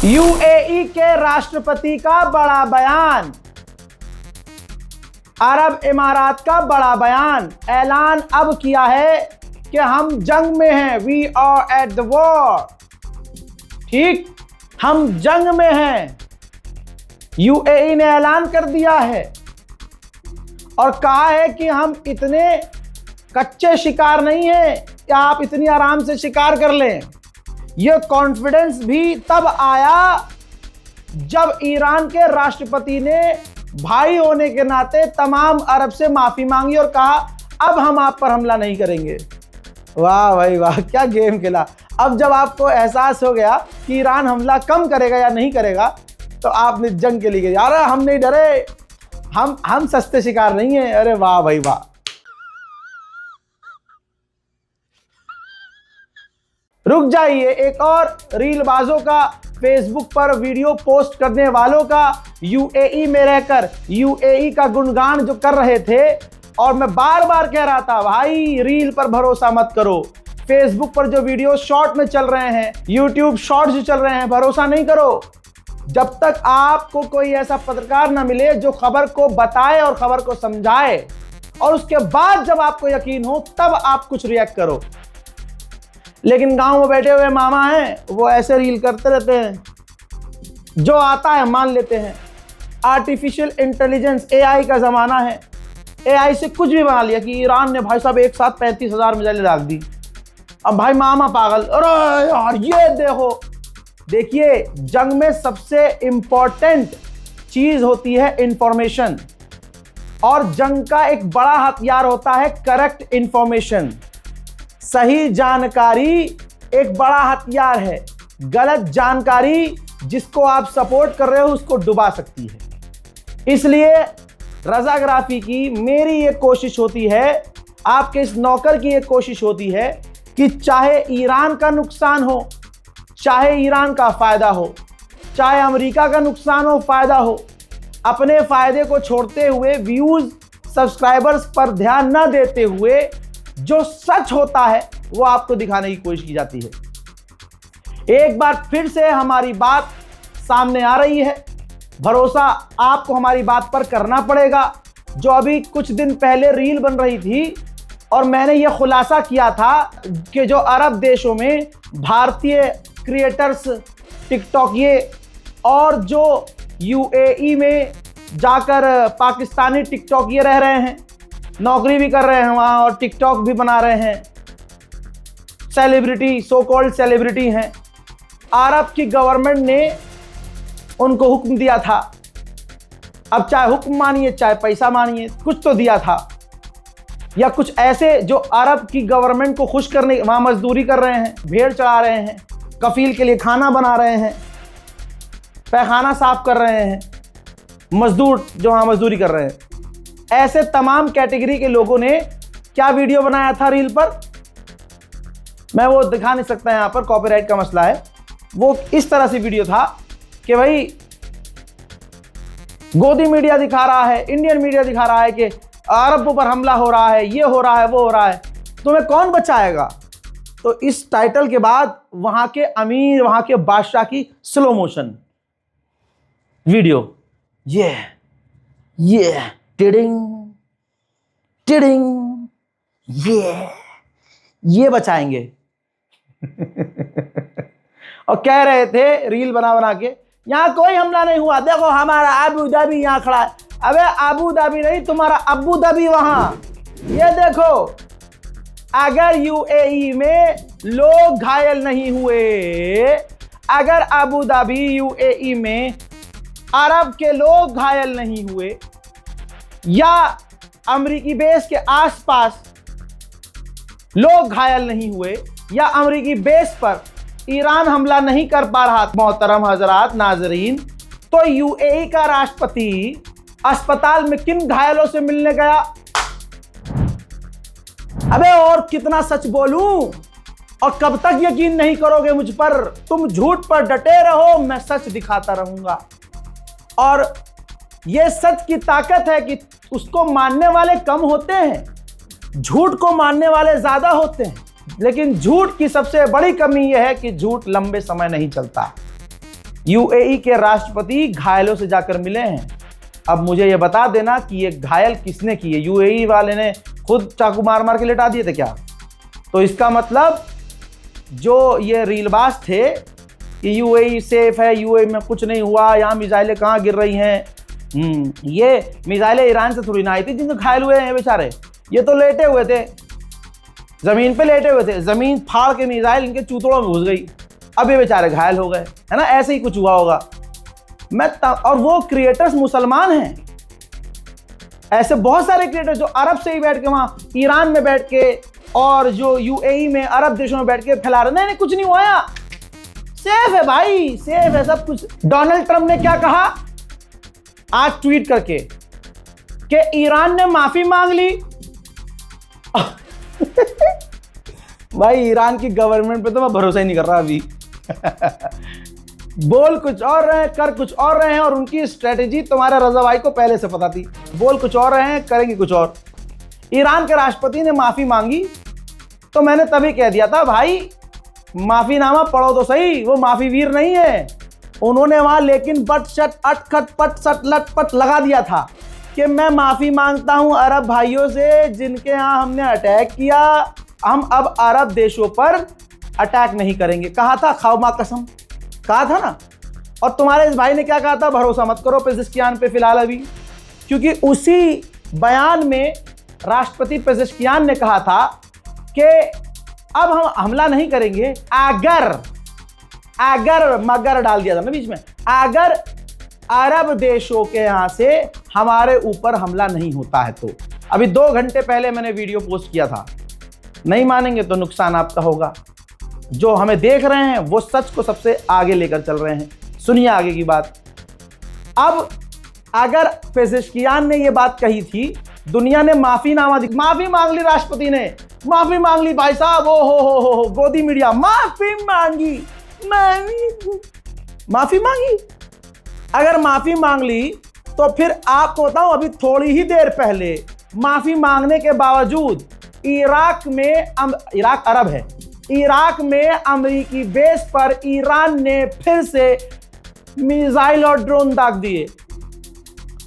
UAE के राष्ट्रपति का बड़ा बयान, अरब इमारात का बड़ा बयान, ऐलान अब किया है कि हम जंग में हैं। We are at the war. ठीक, हम जंग में हैं। यूएई ने ऐलान कर दिया है और कहा है कि हम इतने कच्चे शिकार नहीं हैं कि आप इतनी आराम से शिकार कर लें। यह कॉन्फिडेंस भी तब आया जब ईरान के राष्ट्रपति ने भाई होने के नाते तमाम अरब से माफी मांगी और कहा अब हम आप पर हमला नहीं करेंगे। वाह भाई वाह, क्या गेम खेला। अब जब आपको एहसास हो गया कि ईरान हमला कम करेगा या नहीं करेगा, तो आपने जंग के लिए गए। यार हम नहीं डरे, हम सस्ते शिकार नहीं हैं। अरे वाह भाई वाह। रुक जाइए, एक और रीलबाजों का, फेसबुक पर वीडियो पोस्ट करने वालों का, यूएई में रहकर यूएई का गुणगान जो कर रहे थे, और मैं बार बार कह रहा था भाई रील पर भरोसा मत करो। फेसबुक पर जो वीडियो शॉर्ट में चल रहे हैं, यूट्यूब शॉर्ट्स जो चल रहे हैं, भरोसा नहीं करो जब तक आपको कोई ऐसा पत्रकार ना मिले जो खबर को बताए और खबर को समझाए, और उसके बाद जब आपको यकीन हो तब आप कुछ रिएक्ट करो। लेकिन गांव में बैठे हुए मामा हैं, वो ऐसे रील करते रहते हैं, जो आता है मान लेते हैं। आर्टिफिशियल इंटेलिजेंस, एआई का जमाना है। एआई से कुछ भी बना लिया कि ईरान ने भाई साहब एक साथ 35,000 मिसाइलें डाल दी। अब भाई मामा पागल, अरे यार ये देखिए जंग में सबसे इंपॉर्टेंट चीज होती है इंफॉर्मेशन, और जंग का एक बड़ा हथियार होता है करेक्ट इंफॉर्मेशन। सही जानकारी एक बड़ा हथियार है। गलत जानकारी जिसको आप सपोर्ट कर रहे हो उसको डुबा सकती है। इसलिए रज़ाग्राफी की मेरी ये कोशिश होती है, आपके इस नौकर की ये कोशिश होती है कि चाहे ईरान का नुकसान हो, चाहे ईरान का फायदा हो, चाहे अमेरिका का नुकसान हो, फायदा हो, अपने फायदे को छोड़ते हुए, व्यूज सब्सक्राइबर्स पर ध्यान न देते हुए, जो सच होता है वो आपको दिखाने की कोशिश की जाती है। एक बार फिर से हमारी बात सामने आ रही है। भरोसा आपको हमारी बात पर करना पड़ेगा। जो अभी कुछ दिन पहले रील बन रही थी और मैंने यह खुलासा किया था कि जो अरब देशों में भारतीय क्रिएटर्स, टिकटॉक ये, और जो यूएई में जाकर पाकिस्तानी टिकटॉक ये रह रहे हैं, नौकरी भी कर रहे हैं वहाँ और टिकटॉक भी बना रहे हैं, सेलिब्रिटी, सो कॉल्ड सेलिब्रिटी हैं। अरब की गवर्नमेंट ने उनको हुक्म दिया था, अब चाहे हुक्म मानिए चाहे पैसा मानिए, कुछ तो दिया था, या कुछ ऐसे जो अरब की गवर्नमेंट को खुश करने वहाँ मजदूरी कर रहे हैं, भेड़ चढ़ा रहे हैं, कफील के लिए खाना बना रहे हैं, पैखाना साफ कर रहे हैं, मजदूर जो वहाँ मजदूरी कर रहे हैं। ऐसे तमाम कैटेगरी के लोगों ने क्या वीडियो बनाया था रील पर, मैं वो दिखा नहीं सकता यहाँ पर, कॉपीराइट का मसला है। वो इस तरह से वीडियो था कि भाई गोदी मीडिया दिखा रहा है, इंडियन मीडिया दिखा रहा है कि अरबों पर हमला हो रहा है, ये हो रहा है, वो हो रहा है, तुम्हें कौन बचाएगा। तो इस टाइटल के बाद वहां के अमीर, वहां के बादशाह की स्लो मोशन वीडियो, ये टिडिंग टिडिंग, ये बचाएंगे। और कह रहे थे रील बना बना के, यहां कोई हमला नहीं हुआ, देखो हमारा अबू धाबी यहां खड़ा है। अबे अबू धाबी नहीं, तुम्हारा अबू धाबी वहां, ये देखो। अगर यूएई में लोग घायल नहीं हुए, अगर अबू धाबी यूएई में अरब के लोग घायल नहीं हुए, या अमेरिकी बेस के आसपास लोग घायल नहीं हुए, या अमेरिकी बेस पर ईरान हमला नहीं कर पा रहा, मोहतरम हजरात नाजरीन, तो यूएई का राष्ट्रपति अस्पताल में किन घायलों से मिलने गया। अबे और कितना सच बोलूं, और कब तक यकीन नहीं करोगे मुझ पर। तुम झूठ पर डटे रहो, मैं सच दिखाता रहूंगा। और यह सच की ताकत है कि उसको मानने वाले कम होते हैं, झूठ को मानने वाले ज्यादा होते हैं। लेकिन झूठ की सबसे बड़ी कमी यह है कि झूठ लंबे समय नहीं चलता। यूएई के राष्ट्रपति घायलों से जाकर मिले हैं। अब मुझे यह बता देना कि ये घायल किसने किए? यूएई वाले ने खुद चाकू मार मार के लेटा दिए थे क्या? तो इसका मतलब जो ये रीलबाज थे कि यूएई सेफ है, यूएई में कुछ नहीं हुआ, यहाँ मिसाइलें कहाँ गिर रही हैं, ये मिसाइलें ईरान से थोड़ी ना आई थी जिनके घायल हुए हैं बेचारे। ये तो लेटे हुए थे, जमीन पे लेटे हुए थे, जमीन फाड़ के मिसाइल इनके चूतड़ों में घुस गई, अब ये बेचारे घायल हो गए, है ना? ऐसे ही कुछ हुआ होगा। और वो क्रिएटर्स मुसलमान हैं। ऐसे बहुत सारे क्रिएटर्स जो अरब से ही बैठ के वहां ईरान में बैठ के और जो यूएई में अरब देशों में बैठ के फैला रहे, नहीं कुछ नहीं हुआ, सेफ है भाई, सेफ है सब कुछ। डोनाल्ड ट्रंप ने क्या कहा आज ट्वीट करके कि ईरान ने माफी मांग ली। भाई ईरान की गवर्नमेंट पे तो मैं भरोसा ही नहीं कर रहा अभी। बोल कुछ और रहे हैं, कर कुछ और रहे हैं, और उनकी स्ट्रेटेजी तुम्हारे रजा भाई को पहले से पता थी। बोल कुछ और रहे हैं, करेंगे कुछ और। ईरान के राष्ट्रपति ने माफी मांगी तो मैंने तभी कह दिया था भाई माफीनामा पढ़ो तो सही, वो माफी वीर नहीं है। उन्होंने वहां लेकिन बट शट अट खट पट सट लट पट लगा दिया था कि मैं माफी मांगता हूं अरब भाइयों से जिनके यहां हमने अटैक किया, हम अब अरब देशों पर अटैक नहीं करेंगे। कहा था, खाओ मां कसम, कहा था ना। और तुम्हारे इस भाई ने क्या कहा था? भरोसा मत करो पेज़ेश्कियान पे फिलहाल अभी, क्योंकि उसी बयान में राष्ट्रपति पेज़ेश्कियान ने कहा था कि अब हम हमला नहीं करेंगे अगर मगर डाल दिया था ना बीच में, अगर अरब देशों के यहां से हमारे ऊपर हमला नहीं होता है तो। अभी 2 घंटे पहले मैंने वीडियो पोस्ट किया था। नहीं मानेंगे तो नुकसान आपका होगा। जो हमें देख रहे हैं वो सच को सबसे आगे लेकर चल रहे हैं। सुनिए आगे की बात। अब अगर पेज़ेश्कियान ने ये बात कही थी, दुनिया ने माफी मांग ली, राष्ट्रपति ने माफी मांग ली भाई साहब, ओ हो गोदी मीडिया माफी मांगी। अगर माफी मांग ली तो फिर आपको बताऊं, अभी थोड़ी ही देर पहले माफी मांगने के बावजूद इराक अरब है, इराक में अमेरिकी बेस पर ईरान ने फिर से मिसाइल और ड्रोन दाग दिए।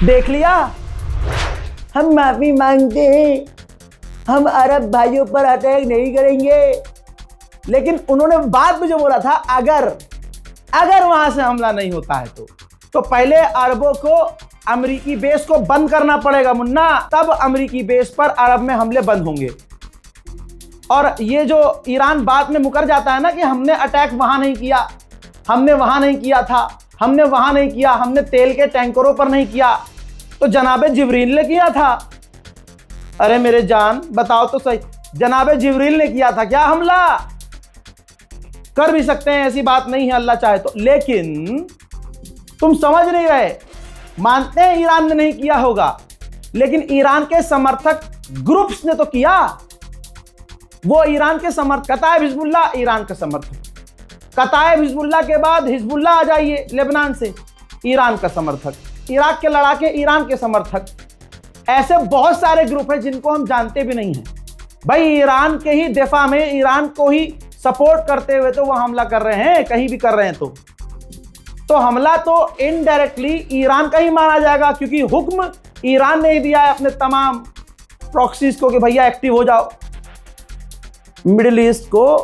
देख लिया, हम माफी मांगते हैं, हम अरब भाइयों पर अटैक नहीं करेंगे। लेकिन उन्होंने बाद में जो बोला था, अगर वहां से हमला नहीं होता है तो पहले अरबों को अमेरिकी बेस को बंद करना पड़ेगा मुन्ना, तब अमेरिकी बेस पर अरब में हमले बंद होंगे। और ये जो ईरान बात में मुकर जाता है ना कि हमने अटैक वहां नहीं किया, हमने वहां नहीं किया था, हमने वहां नहीं किया, हमने तेल के टैंकरों पर नहीं किया, तो जनाबे जिब्रील ने किया था। अरे मेरे जान बताओ तो सही, जनाबे जिब्रील ने किया था क्या हमला? कर भी सकते हैं, ऐसी बात नहीं है अल्लाह चाहे तो। लेकिन तुम समझ नहीं रहे। मानते हैं ईरान ने नहीं किया होगा, लेकिन ईरान के समर्थक ग्रुप्स ने तो किया। वो ईरान के समर्थक, कताइब हिजबुल्लाह ईरान का समर्थक, कताइब हिजबुल्लाह के बाद हिजबुल्लाह आ जाइए लेबनान से, ईरान का समर्थक, इराक के लड़ाके ईरान के समर्थक। ऐसे बहुत सारे ग्रुप हैं जिनको हम जानते भी नहीं हैं। भाई ईरान के ही दिफा में, ईरान को ही सपोर्ट करते हुए तो वो हमला कर रहे हैं, कहीं भी कर रहे हैं तो हमला तो इनडायरेक्टली ईरान का ही माना जाएगा, क्योंकि हुक्म ईरान ने ही दिया है अपने तमाम प्रॉक्सीज को कि भैया एक्टिव हो जाओ। मिडिल ईस्ट को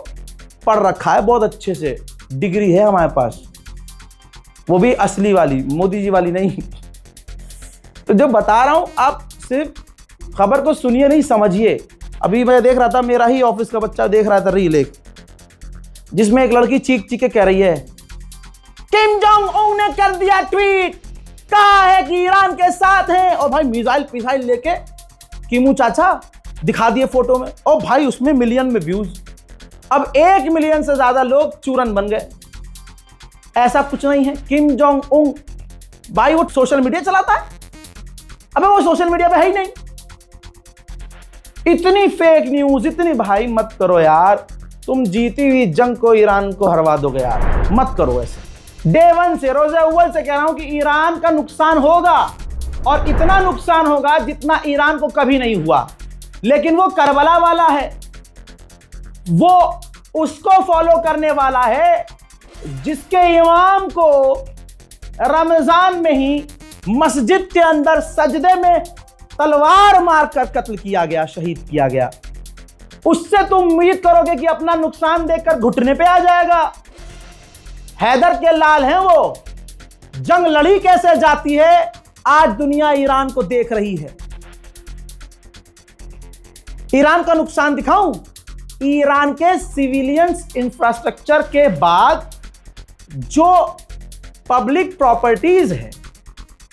पढ़ रखा है बहुत अच्छे से, डिग्री है हमारे पास, वो भी असली वाली, मोदी जी वाली नहीं। तो जो बता रहा हूं, आप सिर्फ खबर को सुनिए नहीं समझिए। अभी मैं देख रहा था, मेरा ही ऑफिस का बच्चा देख रहा था रील एक, जिसमें एक लड़की चीख चीख के कह रही है किम जोंग उन ने कर दिया ट्वीट, कहा है कि ईरान के साथ हैं। और भाई मिसाइल लेके किमू चाचा दिखा दिए फोटो में, और भाई उसमें मिलियन में व्यूज। अब 1 मिलियन से ज्यादा लोग चूरन बन गए। ऐसा कुछ नहीं है। किम जोंग उन भाई वो सोशल मीडिया चलाता है, अबे वो सोशल मीडिया पे है ही नहीं। इतनी फेक न्यूज, इतनी भाई मत करो यार, तुम जीती हुई जंग को ईरान को हरवा दोगे यार, मत करो ऐसे। डे 1 से, रोज़े अव्वल से कह रहा हूं कि ईरान का नुकसान होगा, और इतना नुकसान होगा जितना ईरान को कभी नहीं हुआ। लेकिन वो करबला वाला है, वो उसको फॉलो करने वाला है जिसके इमाम को रमजान में ही मस्जिद के अंदर सजदे में तलवार मारकर कत्ल किया गया, शहीद किया गया। उससे तुम उम्मीद करोगे कि अपना नुकसान देखकर घुटने पे आ जाएगा। हैदर के लाल हैं वो, जंग लड़ी कैसे जाती है आज दुनिया ईरान को देख रही है। ईरान का नुकसान दिखाऊं, ईरान के सिविलियंस इंफ्रास्ट्रक्चर के बाद जो पब्लिक प्रॉपर्टीज है,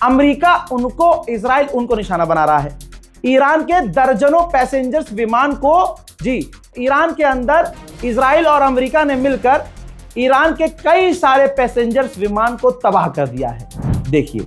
अमेरिका उनको, इजराइल उनको निशाना बना रहा है। ईरान के दर्जनों पैसेंजर्स विमान को, जी, ईरान के अंदर इजराइल और अमेरिका ने मिलकर ईरान के कई सारे पैसेंजर्स विमान को तबाह कर दिया है। देखिए।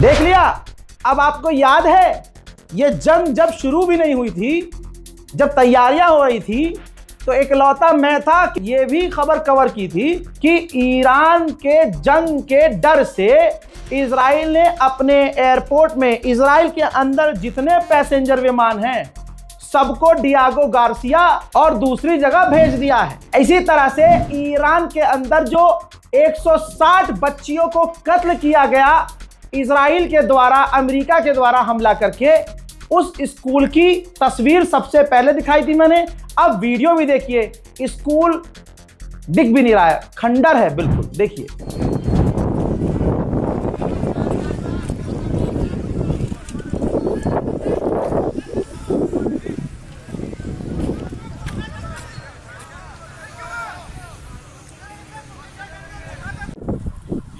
देख लिया। अब आपको याद है ये जंग जब शुरू भी नहीं हुई थी, जब तैयारियां हो रही थी, तो इकलौता मैं था कि ये भी खबर कवर की थी कि ईरान के जंग के डर से इजराइल ने अपने एयरपोर्ट में, इजराइल के अंदर जितने पैसेंजर विमान हैं सबको डियागो गार्सिया और दूसरी जगह भेज दिया है। इसी तरह से ईरान के अंदर जो 160 बच्चियों को कत्ल किया गया इजराइल के द्वारा, अमेरिका के द्वारा हमला करके, उस स्कूल की तस्वीर सबसे पहले दिखाई थी मैंने। अब वीडियो भी देखिए, स्कूल दिख भी नहीं रहा है, खंडर है बिल्कुल। देखिए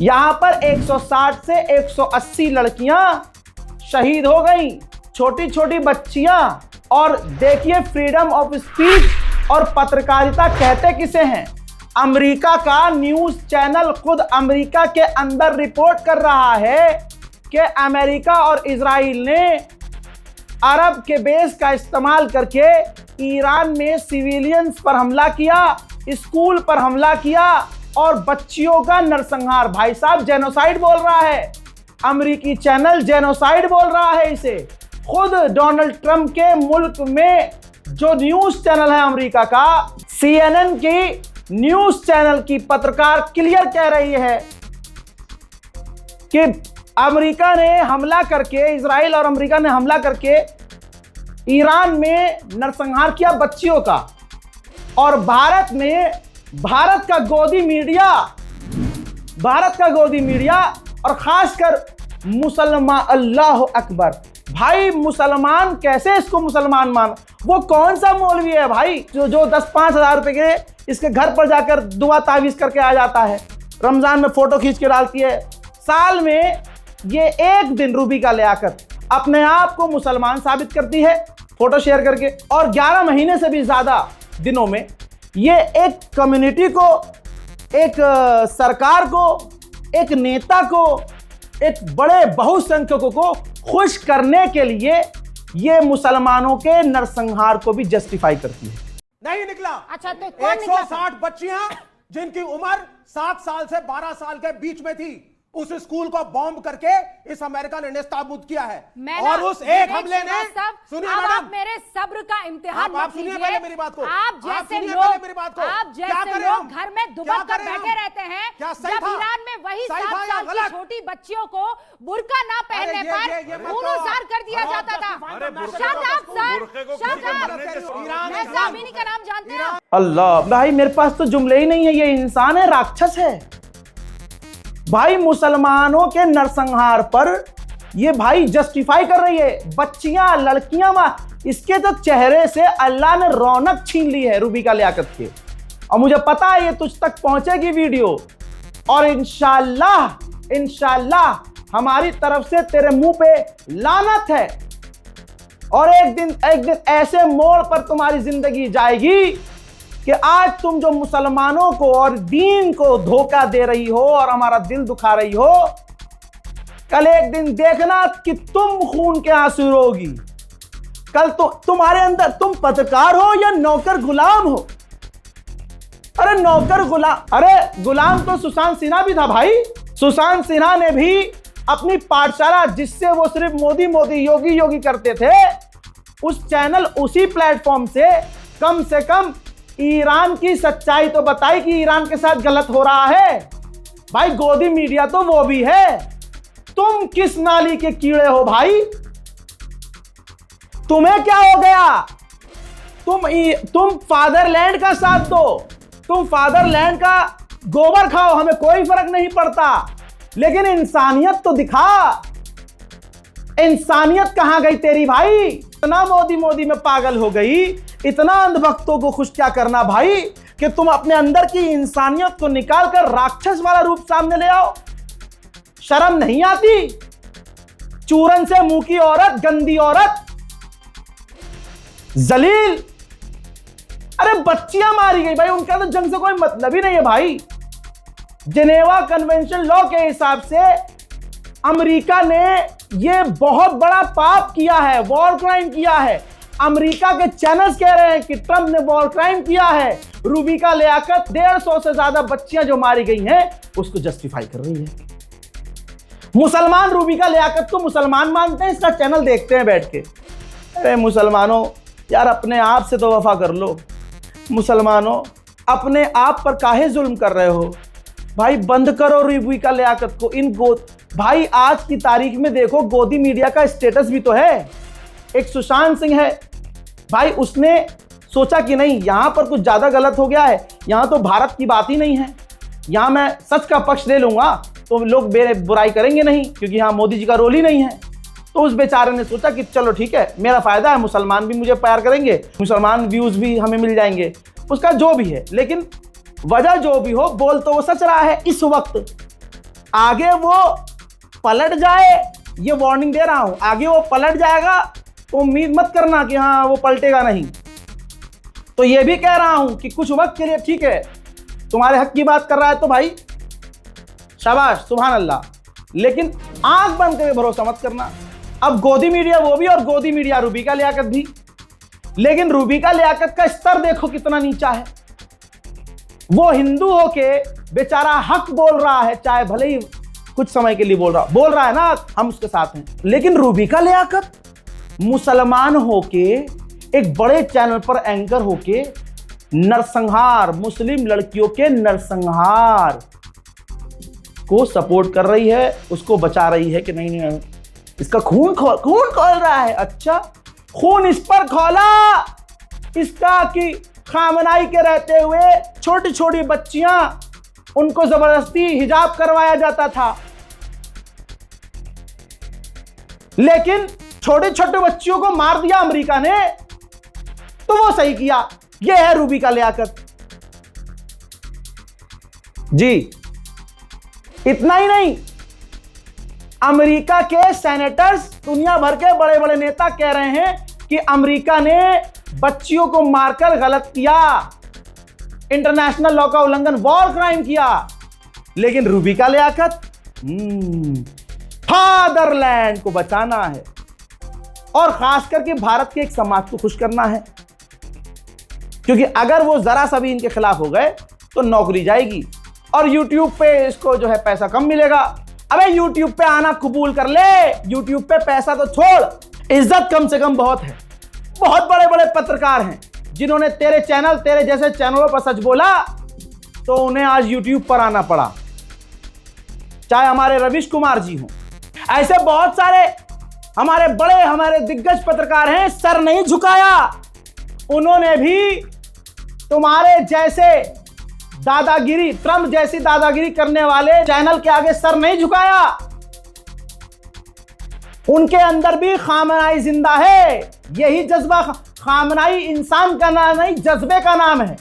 यहां पर 160 से 180 लड़कियां शहीद हो गई, छोटी छोटी बच्चियां। और देखिए, फ्रीडम ऑफ स्पीच और पत्रकारिता कहते किसे हैं? अमेरिका का न्यूज चैनल खुद अमेरिका के अंदर रिपोर्ट कर रहा है कि अमेरिका और इजराइल ने अरब के बेस का इस्तेमाल करके ईरान में सिविलियंस पर हमला किया, स्कूल पर हमला किया और बच्चियों का नरसंहार। भाई साहब, जेनोसाइड बोल रहा है अमेरिकी चैनल, जेनोसाइड बोल रहा है इसे। खुद डोनाल्ड ट्रंप के मुल्क में जो न्यूज चैनल है अमेरिका का, CNN की न्यूज चैनल की पत्रकार क्लियर कह रही है कि अमेरिका ने हमला करके, इजराइल और अमेरिका ने हमला करके ईरान में नरसंहार किया बच्चियों का। और भारत का गोदी मीडिया और खासकर मुसलमान, अल्लाह अकबर, भाई मुसलमान कैसे इसको मुसलमान मान? वो कौन सा मौलवी है भाई जो 10-5 हज़ार रुपए के इसके घर पर जाकर दुआ तावीज करके आ जाता है, रमजान में फोटो खींच के डालती है। साल में ये एक दिन रूबी का ले आकर अपने आप को मुसलमान साबित करती है फोटो शेयर करके, और 11 महीने से भी ज्यादा दिनों में ये एक कम्युनिटी को एक सरकार को, एक नेता को, एक बड़े बहुसंख्यकों को खुश करने के लिए ये मुसलमानों के नरसंहार को भी जस्टिफाई करती है। नहीं निकला। अच्छा, तो कौन निकला? 160 बच्चियां जिनकी उम्र 7 साल से 12 साल के बीच में थी, उस स्कूल को बॉम्ब करके इस अमेरिका ने नेस्तनाबूद किया है। और उस एक हमले ने, सुनिए मैडम, आप मेरे सब्र का इम्तिहान आप सुनिए पहले मेरी बात को। आप जैसे लोग घर में दुबक कर बैठे रहते हैं, जब ईरान में वही 7 साल की छोटी बच्चियों को बुर्का ना पहनने पर खून-ओ-जार कर दिया जाता था। Shut up sir, shut up. मैं सामिनी का नाम जानते हैं? अल्लाह भाई, मेरे पास तो जुमले ही नहीं है। ये इंसान है, राक्षस है भाई। मुसलमानों के नरसंहार पर ये भाई जस्टिफाई कर रही है। बच्चियां, लड़कियां, इसके तो चेहरे से अल्लाह ने रौनक छीन ली है रूबिका लियाकत के। और मुझे पता है ये तुझ तक पहुंचेगी वीडियो, और इंशाल्लाह हमारी तरफ से तेरे मुंह पे लानत है। और एक दिन ऐसे मोड़ पर तुम्हारी जिंदगी जाएगी कि आज तुम जो मुसलमानों को और दीन को धोखा दे रही हो और हमारा दिल दुखा रही हो, कल एक दिन देखना कि तुम खून के आंसू रोगी। कल तो तुम्हारे अंदर, तुम पत्रकार हो या नौकर गुलाम हो? अरे नौकर गुलाम, अरे गुलाम तो सुशांत सिन्हा भी था भाई। सुशांत सिन्हा ने भी अपनी पाठशाला, जिससे वो सिर्फ मोदी मोदी, योगी योगी करते थे, उस चैनल, उसी प्लेटफॉर्म से कम ईरान की सच्चाई तो बताई कि ईरान के साथ गलत हो रहा है। भाई गोदी मीडिया तो वो भी है। तुम किस नाली के कीड़े हो भाई? तुम्हें क्या हो गया? तुम फादरलैंड का साथ दो, तुम फादरलैंड का गोबर खाओ, हमें कोई फर्क नहीं पड़ता, लेकिन इंसानियत तो दिखा। इंसानियत कहां गई तेरी भाई? इतना मोदी में पागल हो गई, इतना अंधभक्तों को खुश क्या करना भाई, कि तुम अपने अंदर की इंसानियत को निकालकर राक्षस वाला रूप सामने ले आओ। शर्म नहीं आती? चूरन से मुंह की औरत, गंदी औरत, जलील। अरे बच्चियां मारी गई भाई, उनका तो जंग से कोई मतलब ही नहीं है भाई। जिनेवा कन्वेंशन लॉ के हिसाब से अमेरिका ने यह बहुत बड़ा पाप किया है, वॉर क्राइम किया है। अमेरिका के चैनल्स कह रहे हैं कि ट्रंप ने वॉर क्राइम किया है। रूबिका लियाकत 150 से ज्यादा बच्चियां जो मारी गई हैं, उसको जस्टिफाई कर रही है। मुसलमान रूबिका लियाकत को मुसलमान मानते हैं, इसका चैनल देखते हैं बैठ के। अरे मुसलमानों यार, अपने आप से तो वफा कर लो। मुसलमानों अपने आप पर काहे जुल्म कर रहे हो भाई? बंद करो रूबिका लियाकत को। भाई आज की तारीख में देखो, गोदी मीडिया का स्टेटस भी तो है। एक सुशांत सिंह है भाई, उसने सोचा कि नहीं, यहां पर कुछ ज्यादा गलत हो गया है, यहां तो भारत की बात ही नहीं है, यहां मैं सच का पक्ष ले लूंगा तो लोग मेरे बुराई करेंगे नहीं, क्योंकि यहां मोदी जी का रोल ही नहीं है। तो उस बेचारे ने सोचा कि चलो ठीक है, मेरा फायदा है, मुसलमान भी मुझे प्यार करेंगे, मुसलमान व्यूज भी हमें मिल जाएंगे, उसका जो भी है। लेकिन वजह जो भी हो, बोल तो वो सच रहा है इस वक्त। आगे वो पलट जाए, ये वार्निंग दे रहा हूं, आगे वो पलट जाएगा तो उम्मीद मत करना कि हाँ वो पलटेगा नहीं। तो ये भी कह रहा हूं कि कुछ वक्त के लिए ठीक है, तुम्हारे हक की बात कर रहा है तो भाई शाबाश, सुभान अल्लाह, लेकिन आंख बंद करके भरोसा मत करना। अब गोदी मीडिया वो भी, और गोदी मीडिया रूबिका लियाकत भी। लेकिन रूबिका लियाकत का स्तर देखो कितना नीचा है। वो हिंदू होके बेचारा हक बोल रहा है, चाहे भले ही कुछ समय के लिए बोल रहा है ना, हम उसके साथ हैं। लेकिन रूबिका लियाकत मुसलमान होके, एक बड़े चैनल पर एंकर होके नरसंहार, मुस्लिम लड़कियों के नरसंहार को सपोर्ट कर रही है, उसको बचा रही है कि नहीं इसका खून खोल रहा है। अच्छा, खून इस पर खोला इसका कि खामनाई के रहते हुए छोटी छोटी बच्चियां, उनको जबरदस्ती हिजाब करवाया जाता था। लेकिन छोटे छोटे बच्चियों को मार दिया अमेरिका ने, तो वो सही किया। यह है रूबिका लियाकत जी। इतना ही नहीं, अमेरिका के सेनेटर्स, दुनिया भर के बड़े बड़े नेता कह रहे हैं कि अमेरिका ने बच्चियों को मारकर गलत किया। इंटरनेशनल लॉ का उल्लंघन, वॉर क्राइम किया, लेकिन रूबी का लियाकत फादरलैंड को बचाना है और खास करके भारत के एक समाज को खुश करना है, क्योंकि अगर वो जरा सा भी इनके खिलाफ हो गए तो नौकरी जाएगी और यूट्यूब पे इसको जो है पैसा कम मिलेगा। अबे यूट्यूब पे आना कबूल कर ले, यूट्यूब पे पैसा तो छोड़, इज्जत कम से कम बहुत है। बहुत बड़े बड़े पत्रकार हैं जिन्होंने तेरे चैनल, तेरे जैसे चैनलों पर सच बोला तो उन्हें आज यूट्यूब पर आना पड़ा, चाहे हमारे रवीश कुमार जी हों, ऐसे बहुत सारे हमारे दिग्गज पत्रकार हैं, सर नहीं झुकाया। उन्होंने भी तुम्हारे जैसे दादागिरी, ट्रम्प जैसी दादागिरी करने वाले चैनल के आगे सर नहीं झुकाया। उनके अंदर भी खामनाई जिंदा है। यही जज्बा, खामनाई इंसान का नाम नहीं, जज्बे का नाम है,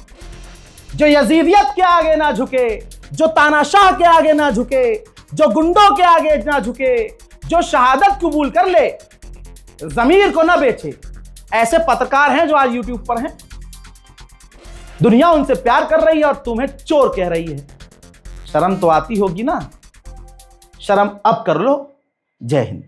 जो यजीदियत के आगे ना झुके, जो तानाशाह के आगे ना झुके, जो गुंडों के आगे ना झुके, जो शहादत कबूल कर ले, जमीर को ना बेचे। ऐसे पत्रकार हैं जो आज यूट्यूब पर हैं। दुनिया उनसे प्यार कर रही है और तुम्हें चोर कह रही है। शर्म तो आती होगी ना, शर्म अब कर लो। जय हिंद।